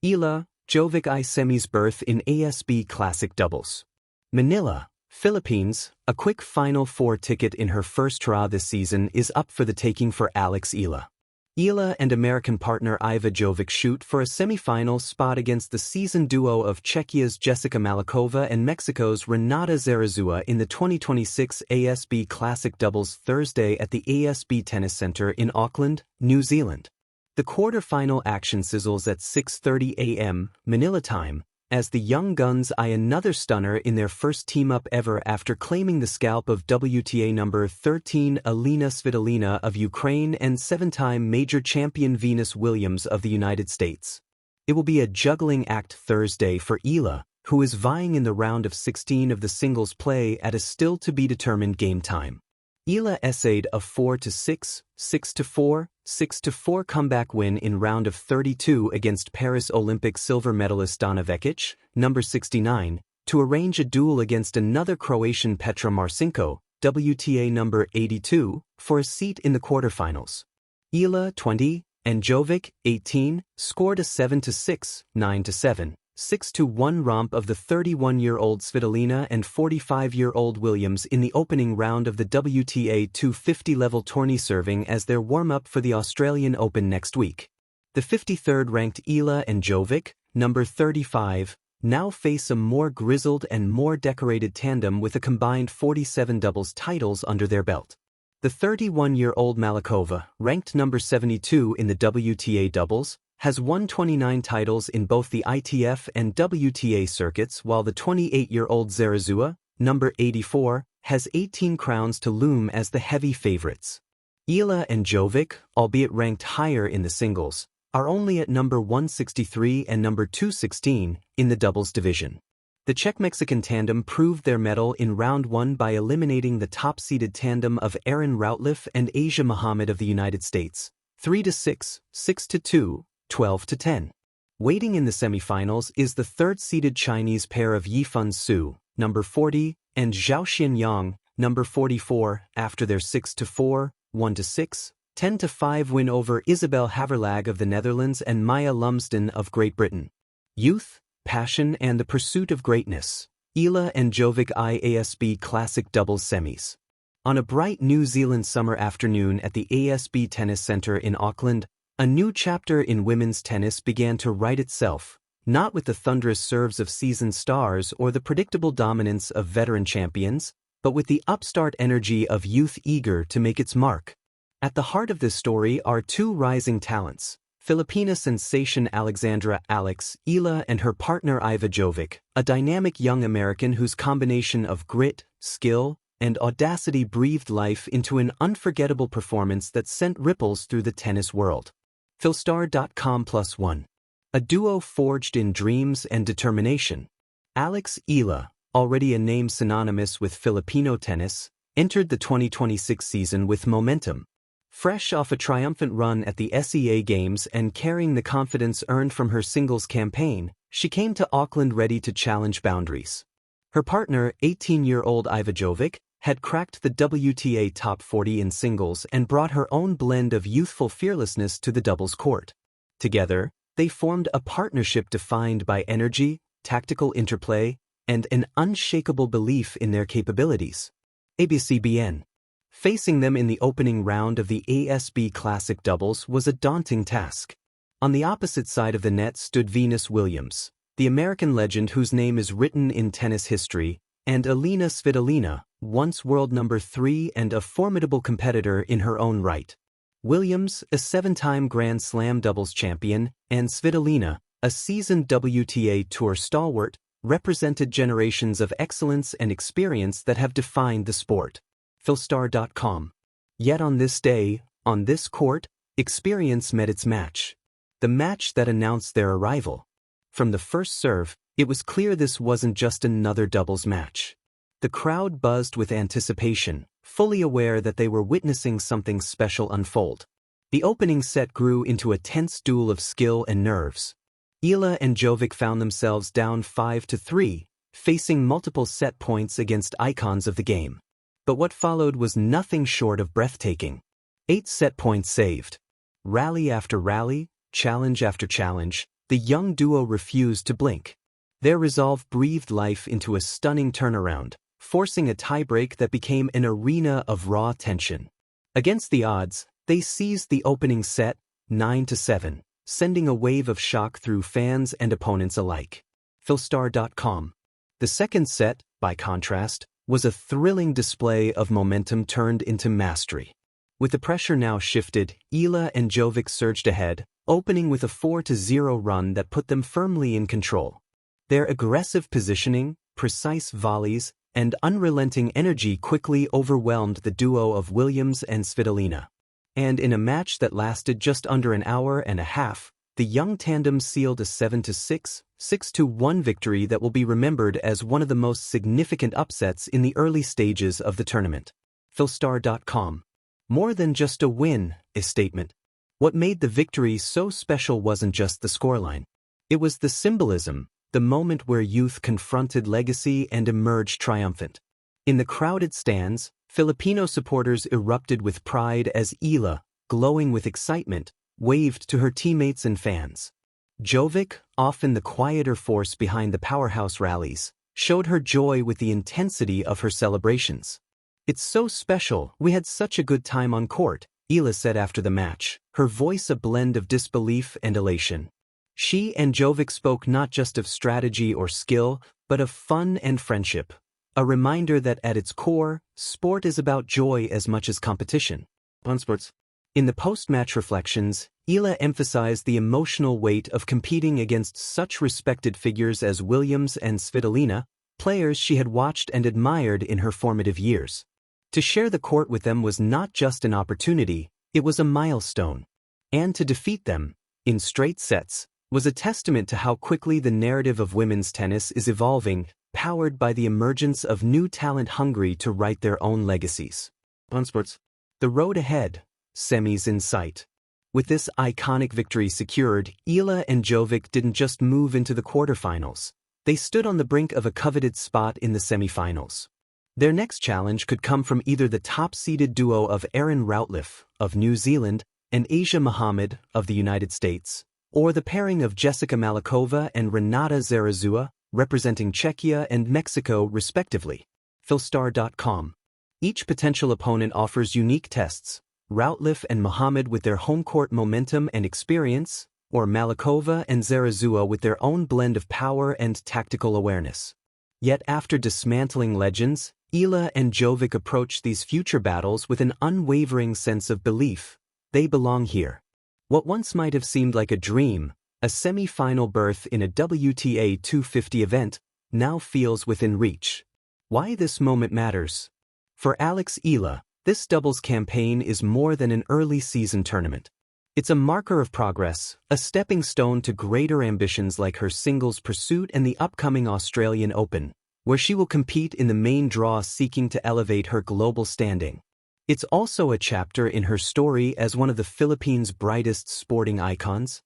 Eala Jovic I semis berth in ASB Classic Doubles. Manila, Philippines, a quick Final Four ticket in her first draw this season is up for the taking for Eala. Eala and American partner Eala Jovic shoot for a semi-final spot against the seasoned duo of Czechia's Jessica Malakova and Mexico's Renata Zarazua in the 2026 ASB Classic Doubles Thursday at the ASB Tennis Center in Auckland, New Zealand. The quarter-final action sizzles at 6:30 a.m. Manila time, as the young guns eye another stunner in their first team-up ever after claiming the scalp of WTA number 13 Alina Svitolina of Ukraine and seven-time major champion Venus Williams of the United States. It will be a juggling act Thursday for Eala, who is vying in the round of 16 of the singles play at a still-to-be-determined game time. Eala essayed a 4-6, 6-4, 6-4 comeback win in round of 32 against Paris Olympic silver medalist Dana Vekic, number 69, to arrange a duel against another Croatian Petra Marcinko, WTA number 82, for a seat in the quarterfinals. Eala, 20, and Jovic, 18, scored a 7-6, 9-7, 6-1 romp of the 31-year-old Svitolina and 45-year-old Williams in the opening round of the WTA 250-level tourney, serving as their warm-up for the Australian Open next week. The 53rd-ranked Eala and Jovic, number 35, now face a more grizzled and more decorated tandem with a combined 47 doubles titles under their belt. The 31-year-old Malakova, ranked number 72 in the WTA doubles, has won 29 titles in both the ITF and WTA circuits, while the 28-year-old Zarazua, number 84, has 18 crowns to loom as the heavy favorites. Eala and Jovic, albeit ranked higher in the singles, are only at number 163 and number 216 in the doubles division. The Czech-Mexican tandem proved their mettle in round one by eliminating the top-seeded tandem of Aaron Routliffe and Asia Muhammad of the United States, 3-6, 6-2, 12-10. Waiting in the semifinals is the third-seeded Chinese pair of Yifan Su, number 40, and Zhao Xianyang, number 44, after their 6-4, 1-6, 10-5 win over Isabel Haverlag of the Netherlands and Maya Lumsden of Great Britain. Youth, passion, and the pursuit of greatness. Eala and Jovic ASB Classic Doubles Semis. On a bright New Zealand summer afternoon at the ASB Tennis Center in Auckland, a new chapter in women's tennis began to write itself, not with the thunderous serves of seasoned stars or the predictable dominance of veteran champions, but with the upstart energy of youth eager to make its mark. At the heart of this story are two rising talents, Filipina sensation Alexandra "Alex" Eala and her partner Eala Jovic, a dynamic young American whose combination of grit, skill, and audacity breathed life into an unforgettable performance that sent ripples through the tennis world. Philstar.com+1. A duo forged in dreams and determination. Alex Eala, already a name synonymous with Filipino tennis, entered the 2026 season with momentum. Fresh off a triumphant run at the SEA Games and carrying the confidence earned from her singles campaign, she came to Auckland ready to challenge boundaries. Her partner, 18-year-old Eala Jovic, had cracked the WTA top 40 in singles and brought her own blend of youthful fearlessness to the doubles court. Together, they formed a partnership defined by energy, tactical interplay, and an unshakable belief in their capabilities. ABCBN. Facing them in the opening round of the ASB Classic Doubles was a daunting task. On the opposite side of the net stood Venus Williams, the American legend whose name is written in tennis history, and Alina Svitolina, once world number 3 and a formidable competitor in her own right. Williams, a 7-time Grand Slam doubles champion, and Svitolina, a seasoned WTA Tour stalwart, represented generations of excellence and experience that have defined the sport. Philstar.com. Yet on this day, on this court, experience met its match. The match that announced their arrival. From the first serve, it was clear this wasn't just another doubles match. The crowd buzzed with anticipation, fully aware that they were witnessing something special unfold. The opening set grew into a tense duel of skill and nerves. Eala and Jovic found themselves down 5-3, facing multiple set points against icons of the game. But what followed was nothing short of breathtaking. 8 set points saved. Rally after rally, challenge after challenge, The young duo refused to blink. Their resolve breathed life into a stunning turnaround, forcing a tiebreak that became an arena of raw tension. Against the odds, they seized the opening set, 9-7, sending a wave of shock through fans and opponents alike. Philstar.com. The second set, by contrast, was a thrilling display of momentum turned into mastery. With the pressure now shifted, Eala and Jovic surged ahead, opening with a 4-0 run that put them firmly in control. Their aggressive positioning, precise volleys, and unrelenting energy quickly overwhelmed the duo of Williams and Svitolina. And in a match that lasted just under an hour and a half, the young tandem sealed a 7-6, 6-1 victory that will be remembered as one of the most significant upsets in the early stages of the tournament. Philstar.com. More than just a win, a statement. What made the victory so special wasn't just the scoreline. It was the symbolism, the moment where youth confronted legacy and emerged triumphant. In the crowded stands, Filipino supporters erupted with pride as Eala, glowing with excitement, waved to her teammates and fans. Jovic, often the quieter force behind the powerhouse rallies, showed her joy with the intensity of her celebrations. "It's so special, we had such a good time on court," Eala said after the match, her voice a blend of disbelief and elation. She and Jovic spoke not just of strategy or skill, but of fun and friendship. A reminder that at its core, sport is about joy as much as competition. On sports. In the post-match reflections, Eala emphasized the emotional weight of competing against such respected figures as Williams and Svitolina, players she had watched and admired in her formative years. To share the court with them was not just an opportunity, it was a milestone. And to defeat them, in straight sets, was a testament to how quickly the narrative of women's tennis is evolving, powered by the emergence of new talent hungry to write their own legacies. On sports. The road ahead, semis in sight. With this iconic victory secured, Eala and Jovic didn't just move into the quarterfinals. They stood on the brink of a coveted spot in the semifinals. Their next challenge could come from either the top-seeded duo of Erin Routliffe, of New Zealand, and Asia Mohammed, of the United States, or the pairing of Jessica Malikova and Renata Zarazua, representing Czechia and Mexico respectively. Philstar.com. Each potential opponent offers unique tests, Routliffe and Mohammed with their home court momentum and experience, or Malikova and Zarazua with their own blend of power and tactical awareness. Yet after dismantling legends, Eala and Jovic approach these future battles with an unwavering sense of belief. They belong here. What once might have seemed like a dream, a semi-final berth in a WTA 250 event, now feels within reach. Why this moment matters? For Alex Eala, this doubles campaign is more than an early season tournament. It's a marker of progress, a stepping stone to greater ambitions like her singles pursuit and the upcoming Australian Open, where she will compete in the main draw seeking to elevate her global standing. It's also a chapter in her story as one of the Philippines' brightest sporting icons.